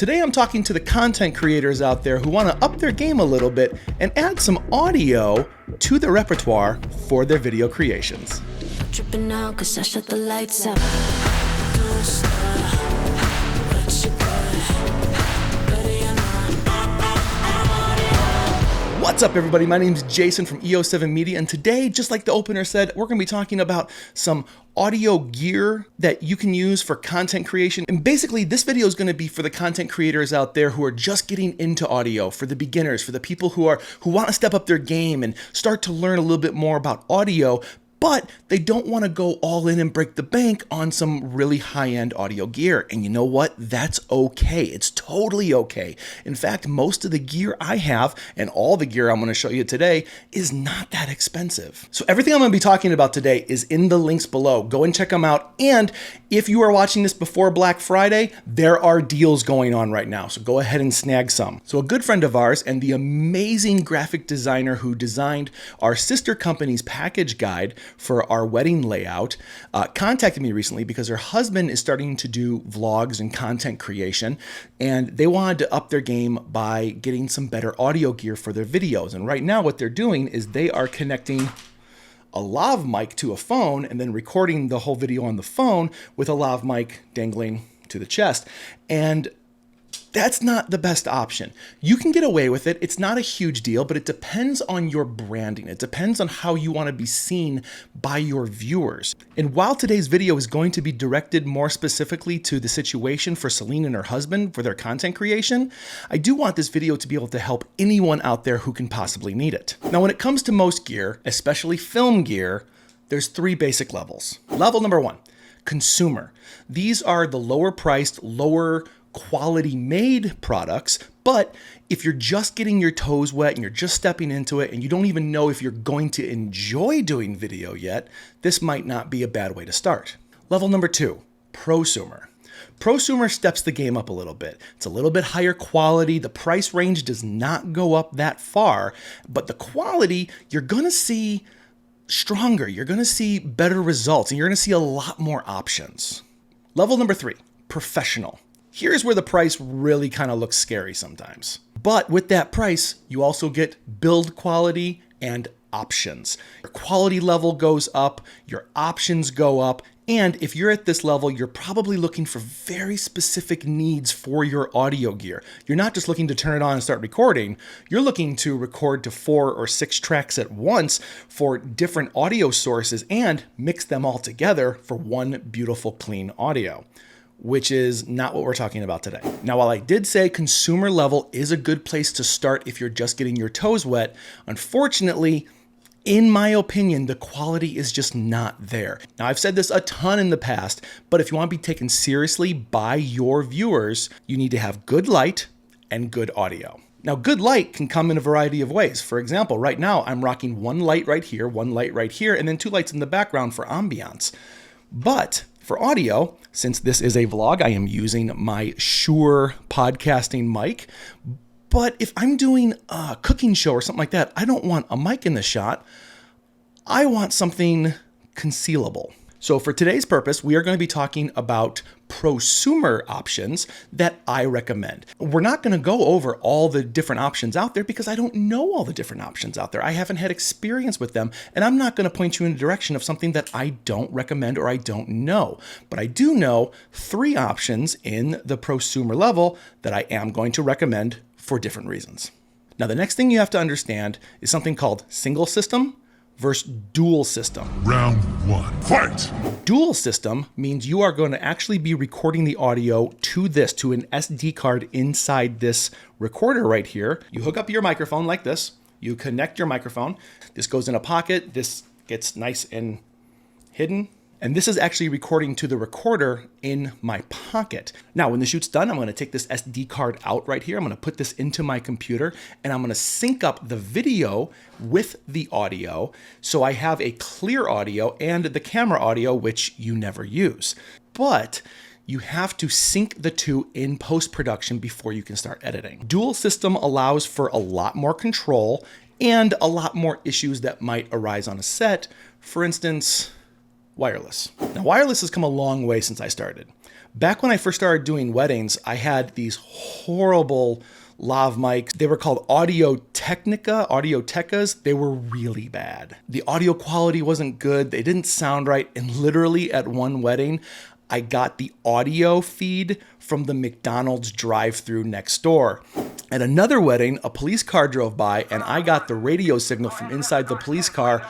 Today I'm talking to the content creators out there who want to up their game a little bit and add some audio to their repertoire for their video creations. Tripping out 'cause I shut the lights out. What's up, everybody? My name is Jason from EO7 Media, and today, just like the opener said, we're going to be talking about some audio gear that you can use for content creation. And basically, this video is going to be for the content creators out there who are just getting into audio, for the beginners, for the people who want to step up their game and start to learn a little bit more about audio, but they don't want to go all in and break the bank on some really high-end audio gear. And you know what? That's okay. It's totally okay. In fact, most of the gear I have, and all the gear I'm going to show you today, is not that expensive. So everything I'm going to be talking about today is in the links below. Go and check them out. And if you are watching this before Black Friday, there are deals going on right now. So go ahead and snag some. So a good friend of ours and the amazing graphic designer who designed our sister company's package guide for our wedding layout contacted me recently because her husband is starting to do vlogs and content creation, and they wanted to up their game by getting some better audio gear for their videos. And right now what they're doing is they are connecting a lav mic to a phone and then recording the whole video on the phone with a lav mic dangling to the chest. And that's not the best option. You can get away with it. It's not a huge deal, but it depends on your branding. It depends on how you want to be seen by your viewers. And while today's video is going to be directed more specifically to the situation for Celine and her husband for their content creation, I do want this video to be able to help anyone out there who can possibly need it. Now, when it comes to most gear, especially film gear, there's three basic levels. Level number one, consumer. These are the lower priced, lower quality made products, but if you're just getting your toes wet and you're just stepping into it and you don't even know if you're going to enjoy doing video yet, this might not be a bad way to start. Level number two, prosumer. Prosumer steps the game up a little bit. It's a little bit higher quality. The price range does not go up that far, but the quality, you're going to see stronger. You're going to see better results, and you're going to see a lot more options. Level number three, professional. Here's where the price really kind of looks scary sometimes. But with that price, you also get build quality and options. Your quality level goes up, your options go up, and if you're at this level, you're probably looking for very specific needs for your audio gear. You're not just looking to turn it on and start recording. You're looking to record to 4 or 6 tracks at once for different audio sources and mix them all together for one beautiful, clean audio, which is not what we're talking about today. Now, while I did say consumer level is a good place to start if you're just getting your toes wet, unfortunately, in my opinion, the quality is just not there. Now, I've said this a ton in the past, but if you want to be taken seriously by your viewers, you need to have good light and good audio. Now, good light can come in a variety of ways. For example, right now, I'm rocking one light right here, one light right here, and then 2 lights in the background for ambiance. But for audio, since this is a vlog, I am using my Shure podcasting mic. But if I'm doing a cooking show or something like that, I don't want a mic in the shot. I want something concealable. So for today's purpose, we are going to be talking about prosumer options that I recommend. We're not going to go over all the different options out there because I don't know all the different options out there. I haven't had experience with them, and I'm not going to point you in the direction of something that I don't recommend or I don't know. But I do know 3 options in the prosumer level that I am going to recommend for different reasons. Now, the next thing you have to understand is something called single system versus dual system. Round 1, fight! Dual system means you are going to actually be recording the audio to an SD card inside this recorder right here. You hook up your microphone like this. You connect your microphone. This goes in a pocket. This gets nice and hidden. And this is actually recording to the recorder in my pocket. Now, when the shoot's done, I'm going to take this SD card out right here. I'm going to put this into my computer, and I'm going to sync up the video with the audio so I have a clear audio and the camera audio, which you never use. But you have to sync the two in post-production before you can start editing. Dual system allows for a lot more control and a lot more issues that might arise on a set. For instance, wireless. Now, wireless has come a long way since I started. Back when I first started doing weddings, I had these horrible lav mics. They were called Audio-Technicas. They were really bad. The audio quality wasn't good. They didn't sound right. And literally at one wedding, I got the audio feed from the McDonald's drive-thru next door. At another wedding, a police car drove by and I got the radio signal from inside the police car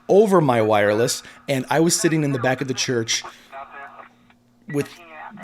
over my wireless, and I was sitting in the back of the church with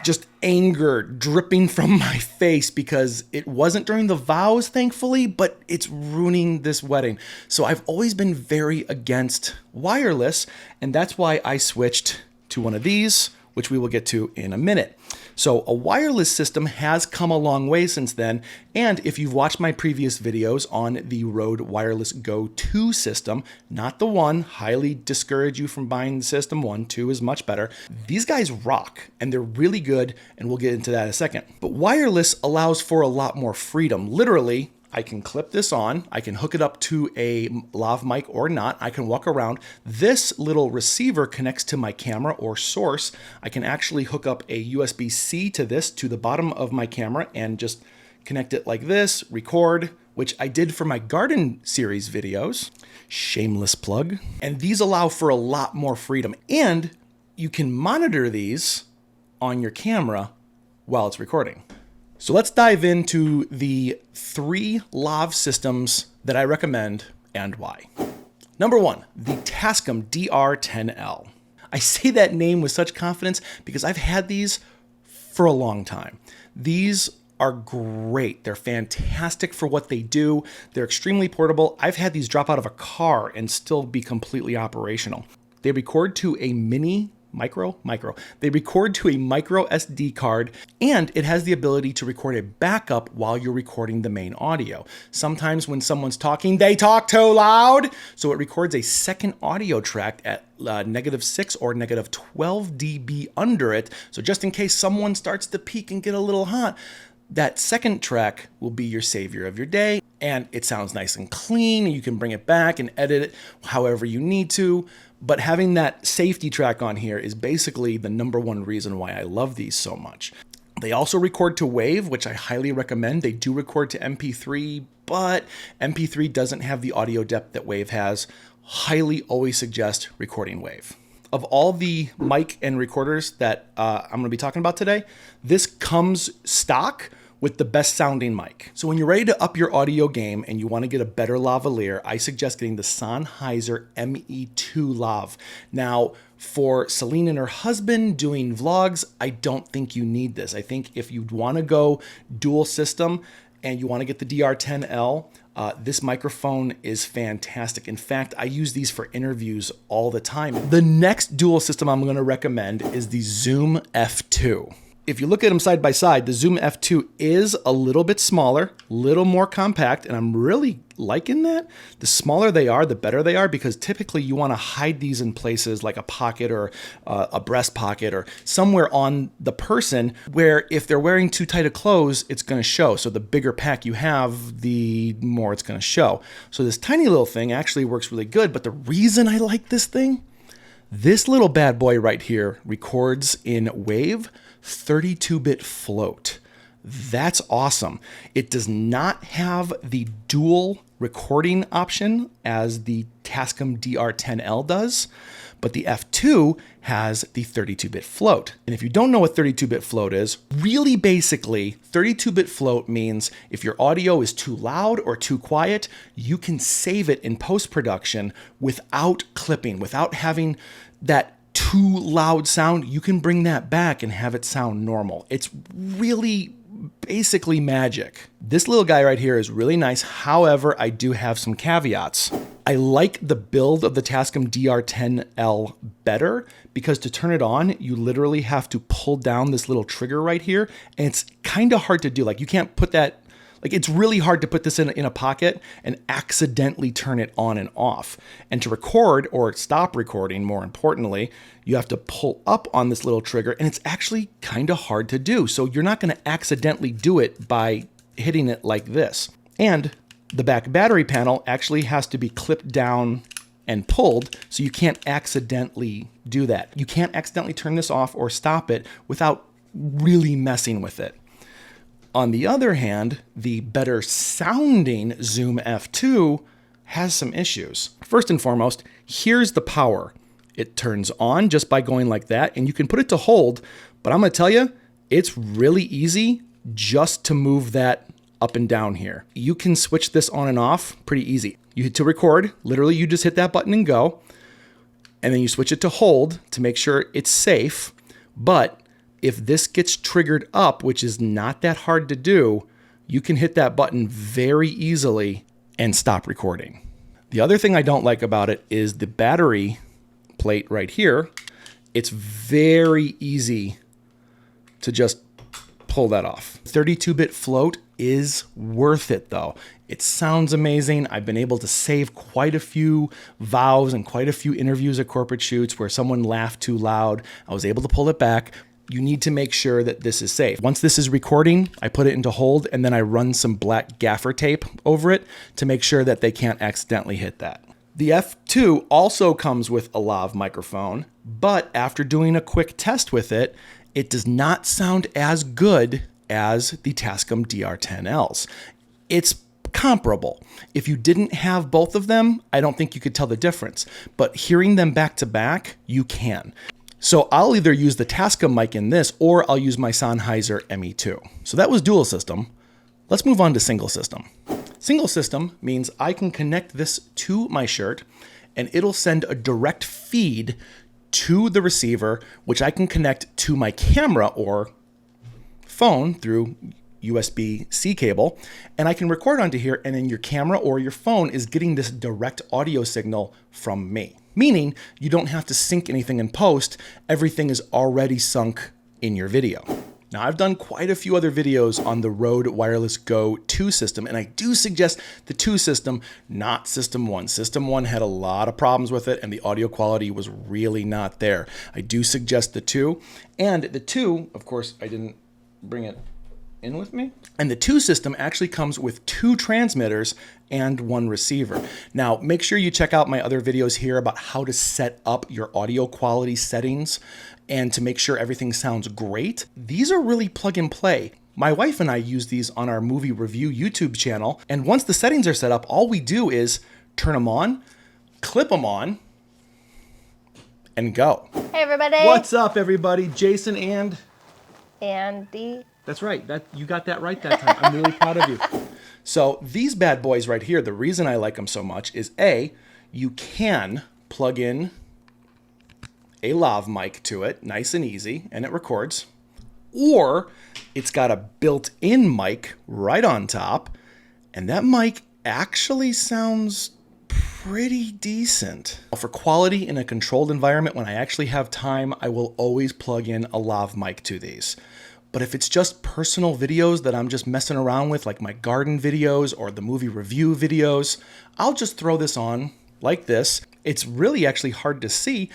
just anger dripping from my face because it wasn't during the vows, thankfully, but it's ruining this wedding. So I've always been very against wireless, and that's why I switched to one of these, which we will get to in a minute. So a wireless system has come a long way since then, and if you've watched my previous videos on the Rode Wireless Go 2 system, not the one, highly discourage you from buying the system. 1, 2 is much better. These guys rock, and they're really good, and we'll get into that in a second. But wireless allows for a lot more freedom. Literally, I can clip this on, I can hook it up to a lav mic or not, I can walk around. This little receiver connects to my camera or source. I can actually hook up a USB-C to this, to the bottom of my camera, and just connect it like this, record, which I did for my garden series videos. Shameless plug. And these allow for a lot more freedom. And you can monitor these on your camera while it's recording. So let's dive into the 3 lav systems that I recommend and why. Number 1, the Tascam DR10L. I say that name with such confidence because I've had these for a long time. These are great. They're fantastic for what they do. They're extremely portable. I've had these drop out of a car and still be completely operational. They record to a micro. They record to a micro SD card, and it has the ability to record a backup while you're recording the main audio. Sometimes when someone's talking, they talk too loud. So it records a second audio track at -6 or -12 dB under it. So just in case someone starts to peak and get a little hot, that second track will be your savior of your day. And it sounds nice and clean. You can bring it back and edit it however you need to. But having that safety track on here is basically the number one reason why I love these so much. They also record to WAV, which I highly recommend. They do record to MP3, but MP3 doesn't have the audio depth that WAV has. Highly always suggest recording WAV. Of all the mic and recorders that I'm going to be talking about today, this comes stock with the best sounding mic. So when you're ready to up your audio game and you want to get a better lavalier, I suggest getting the Sennheiser ME2 Lav. Now, for Celine and her husband doing vlogs, I don't think you need this. I think if you want to go dual system and you want to get the DR10L, this microphone is fantastic. In fact, I use these for interviews all the time. The next dual system I'm going to recommend is the Zoom F2. If you look at them side by side, the Zoom F2 is a little bit smaller, little more compact, and I'm really liking that. The smaller they are, the better they are, because typically you want to hide these in places like a pocket or a breast pocket or somewhere on the person where if they're wearing too tight of clothes, it's going to show. So the bigger pack you have, the more it's going to show. So this tiny little thing actually works really good, but the reason I like this thing, this little bad boy right here records in WAV 32-bit float. That's awesome. It does not have the dual recording option as the Tascam DR10L does, but the F2 has the 32-bit float. And if you don't know what 32-bit float is, really basically 32-bit float means if your audio is too loud or too quiet, you can save it in post-production without clipping, without having that too loud sound. You can bring that back and have it sound normal. It's really basically magic. This little guy right here is really nice. However, I do have some caveats. I like the build of the Tascam DR10L better because to turn it on, you literally have to pull down this little trigger right here. And it's kind of hard to do. Like you can't put that, like it's really hard to put this in a pocket and accidentally turn it on and off. And to record or stop recording, more importantly, you have to pull up on this little trigger and it's actually kind of hard to do. So you're not going to accidentally do it by hitting it like this. And the back battery panel actually has to be clipped down and pulled, so you can't accidentally do that. You can't accidentally turn this off or stop it without really messing with it. On the other hand, the better sounding Zoom F2 has some issues. First and foremost, here's the power. It turns on just by going like that, and you can put it to hold, but I'm gonna tell you, it's really easy just to move that up and down here. You can switch this on and off pretty easy. You hit to record, literally you just hit that button and go, and then you switch it to hold to make sure it's safe. But if this gets triggered up, which is not that hard to do, you can hit that button very easily and stop recording. The other thing I don't like about it is the battery plate right here. It's very easy to just pull that off. 32-bit float is worth it though. It sounds amazing. I've been able to save quite a few vows and quite a few interviews at corporate shoots where someone laughed too loud. I was able to pull it back. You need to make sure that this is safe. Once this is recording, I put it into hold and then I run some black gaffer tape over it to make sure that they can't accidentally hit that. The F2 also comes with a lav microphone, but after doing a quick test with it, it does not sound as good as the Tascam DR10Ls. It's comparable. If you didn't have both of them, I don't think you could tell the difference, but hearing them back to back, you can. So I'll either use the Tascam mic in this or I'll use my Sennheiser ME2. So that was dual system. Let's move on to single system. Single system means I can connect this to my shirt and it'll send a direct feed to the receiver, which I can connect to my camera or phone through USB-C cable, and I can record onto here, and then your camera or your phone is getting this direct audio signal from me. Meaning you don't have to sync anything in post, everything is already sunk in your video. Now I've done quite a few other videos on the Rode Wireless Go 2 system, and I do suggest the 2 system, not System 1. System 1 had a lot of problems with it and the audio quality was really not there. I do suggest the 2, and the 2, of course I didn't bring it in with me. And the 2 system actually comes with 2 transmitters and 1 receiver. Now, make sure you check out my other videos here about how to set up your audio quality settings and to make sure everything sounds great. These are really plug and play. My wife and I use these on our movie review YouTube channel, and once the settings are set up, all we do is turn them on, clip them on, and go. Hey everybody! What's up everybody? Jason and... Andy. That's right. You got that right that time. I'm really proud of you. So these bad boys right here, the reason I like them so much is A, you can plug in a lav mic to it, nice and easy, and it records. Or it's got a built-in mic right on top, and that mic actually sounds pretty decent. For quality in a controlled environment, when I actually have time, I will always plug in a lav mic to these. But if it's just personal videos that I'm just messing around with, like my garden videos or the movie review videos, I'll just throw this on like this. It's really actually hard to see,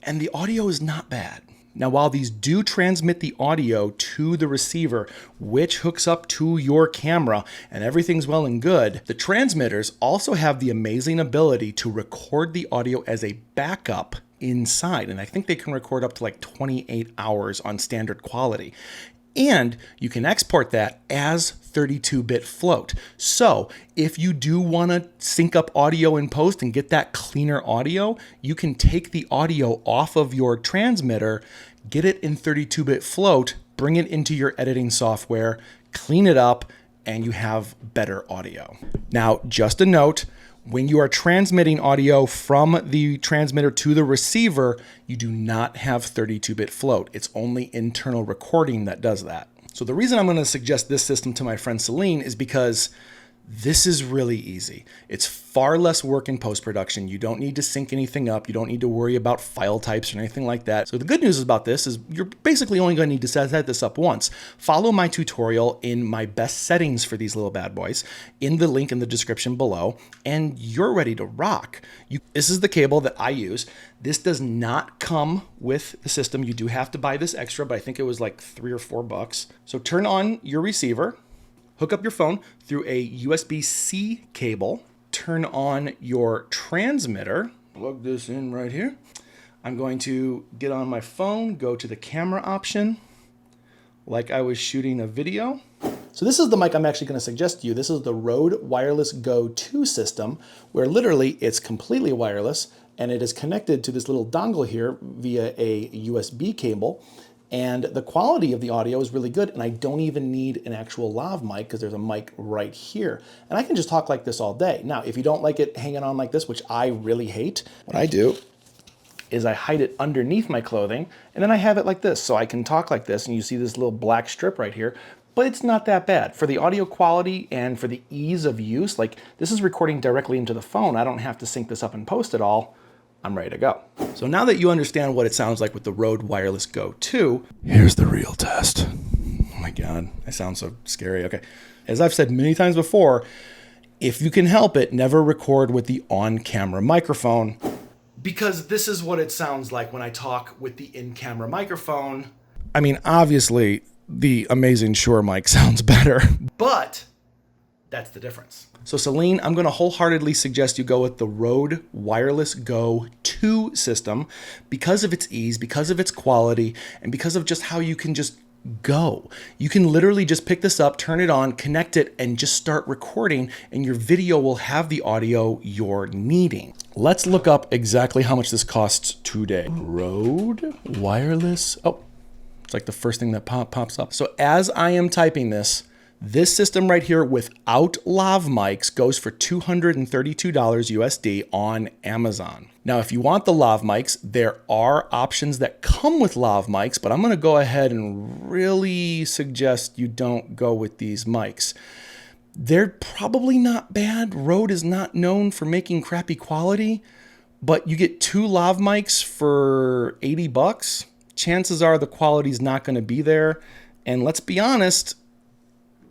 and the audio is not bad. Now, while these do transmit the audio to the receiver, which hooks up to your camera, and everything's well and good, the transmitters also have the amazing ability to record the audio as a backup inside. And I think they can record up to like 28 hours on standard quality. And you can export that as 32-bit float. So if you do want to sync up audio in post and get that cleaner audio, you can take the audio off of your transmitter, get it in 32-bit float, bring it into your editing software, clean it up, and you have better audio. Now, just a note, when you are transmitting audio from the transmitter to the receiver, you do not have 32-bit float. It's only internal recording that does that. So the reason I'm going to suggest this system to my friend Celine is because this is really easy. It's far less work in post-production. You don't need to sync anything up. You don't need to worry about file types or anything like that. So the good news about this is you're basically only going to need to set this up once. Follow my tutorial in my best settings for these little bad boys in the link in the description below, and you're ready to rock. This is the cable that I use. This does not come with the system. You do have to buy this extra, but I think it was like $3 or $4. So turn on your receiver. Hook up your phone through a USB-C cable, turn on your transmitter, plug this in right here. I'm going to get on my phone, go to the camera option, like I was shooting a video. So this is the mic I'm actually going to suggest to you. This is the Rode Wireless Go 2 system, where literally it's completely wireless and it is connected to this little dongle here via a USB cable. And the quality of the audio is really good, and I don't even need an actual lav mic because there's a mic right here. And I can just talk like this all day. Now, if you don't like it hanging on like this, which I really hate, what I do is I hide it underneath my clothing, and then I have it like this, so I can talk like this, and you see this little black strip right here, but it's not that bad. For the audio quality and for the ease of use, like this is recording directly into the phone. I don't have to sync this up and post it all. I'm ready to go. So now that you understand what it sounds like with the Rode Wireless Go 2, here's the real test. Oh my God, I sound so scary. Okay, as I've said many times before, if you can help it, never record with the on-camera microphone, because this is what it sounds like when I talk with the in-camera microphone. I mean, obviously, the Amazing Shure mic sounds better, but that's the difference. So Celine, I'm going to wholeheartedly suggest you go with the Rode Wireless Go 2 system because of its ease, because of its quality, and because of just how you can just go. You can literally just pick this up, turn it on, connect it, and just start recording, and your video will have the audio you're needing. Let's look up exactly how much this costs today. Rode Wireless. Oh, it's like the first thing that pops up. So as I am typing this system right here without lav mics goes for $232 USD on Amazon. Now, if you want the lav mics, there are options that come with lav mics, but I'm going to go ahead and really suggest you don't go with these mics. They're probably not bad. Rode is not known for making crappy quality, but you get 2 lav mics for 80 bucks. Chances are the quality's not going to be there. And let's be honest,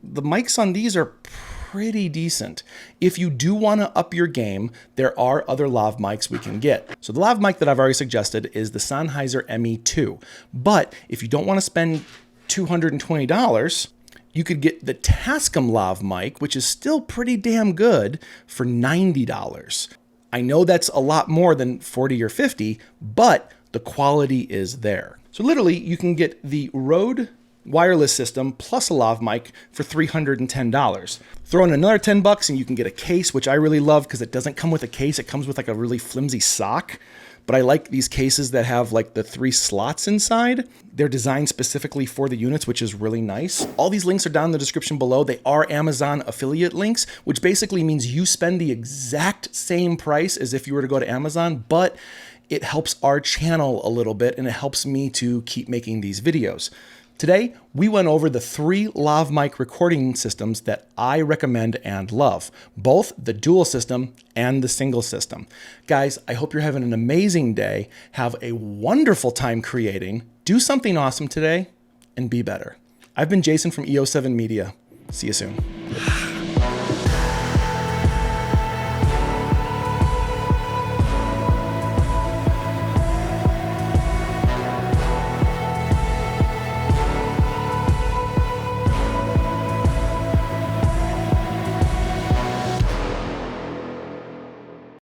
the mics on these are pretty decent. If you do want to up your game, there are other lav mics we can get. So the lav mic that I've already suggested is the Sennheiser ME2. But if you don't want to spend $220, you could get the Tascam lav mic, which is still pretty damn good, for $90. I know that's a lot more than $40 or $50, but the quality is there. So literally, you can get the Rode wireless system plus a lav mic for $310. Throw in another 10 bucks and you can get a case, which I really love because it doesn't come with a case. It comes with like a really flimsy sock. But I like these cases that have like the 3 slots inside. They're designed specifically for the units, which is really nice. All these links are down in the description below. They are Amazon affiliate links, which basically means you spend the exact same price as if you were to go to Amazon, but it helps our channel a little bit and it helps me to keep making these videos. Today, we went over the 3 lav mic recording systems that I recommend and love, both the dual system and the single system. Guys, I hope you're having an amazing day. Have a wonderful time creating. Do something awesome today and be better. I've been Jason from EO7 Media. See you soon.